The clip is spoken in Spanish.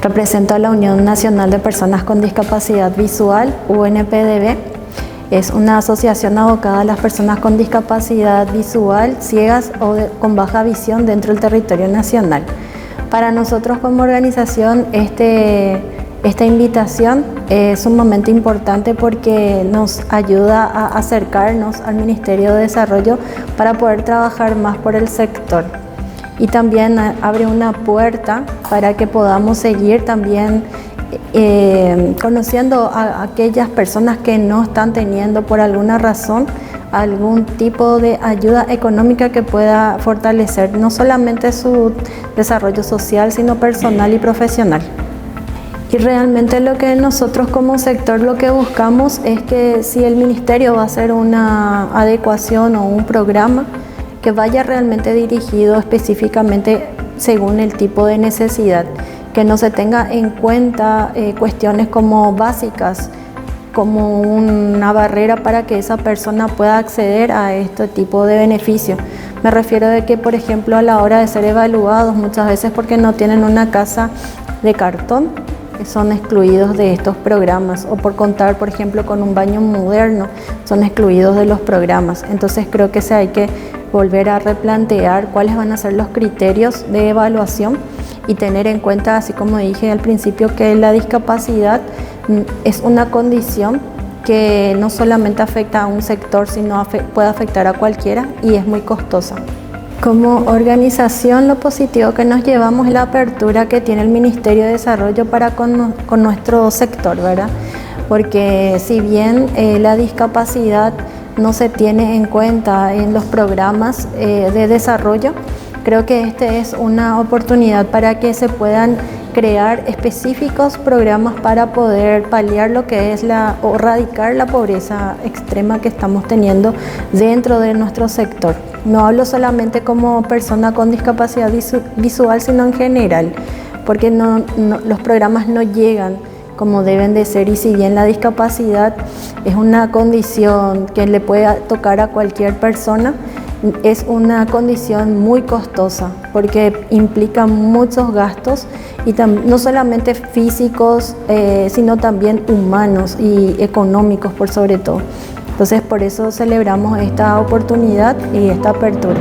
Represento a la Unión Nacional de Personas con Discapacidad Visual, UNPDB. Es una asociación abocada a las personas con discapacidad visual, ciegas o con baja visión dentro del territorio nacional. Para nosotros como organización, esta invitación es sumamente importante porque nos ayuda a acercarnos al Ministerio de Desarrollo para poder trabajar más por el sector. Y también abre una puerta para que podamos seguir también conociendo a aquellas personas que no están teniendo por alguna razón algún tipo de ayuda económica que pueda fortalecer no solamente su desarrollo social, sino personal y profesional. Y realmente lo que nosotros como sector lo que buscamos es que si el ministerio va a hacer una adecuación o un programa, que vaya realmente dirigido específicamente según el tipo de necesidad, que no se tenga en cuenta cuestiones como básicas, como una barrera para que esa persona pueda acceder a este tipo de beneficios. Me refiero de que, por ejemplo, a la hora de ser evaluados, muchas veces porque no tienen una casa de cartón, son excluidos de estos programas, o por contar, por ejemplo, con un baño moderno, son excluidos de los programas. Entonces creo que hay que volver a replantear cuáles van a ser los criterios de evaluación y tener en cuenta, así como dije al principio, que la discapacidad es una condición que no solamente afecta a un sector, sino puede afectar a cualquiera y es muy costosa. Como organización, lo positivo que nos llevamos es la apertura que tiene el Ministerio de Desarrollo para con nuestro sector, ¿verdad? Porque si bien la discapacidad no se tiene en cuenta en los programas de desarrollo, creo que esta es una oportunidad para que se puedan crear específicos programas para poder paliar lo que es o erradicar la pobreza extrema que estamos teniendo dentro de nuestro sector. No hablo solamente como persona con discapacidad visual, sino en general, porque los programas no llegan como deben de ser, y si bien la discapacidad es una condición que le puede tocar a cualquier persona, es una condición muy costosa porque implica muchos gastos y no solamente físicos, sino también humanos y económicos por sobre todo. Entonces por eso celebramos esta oportunidad y esta apertura.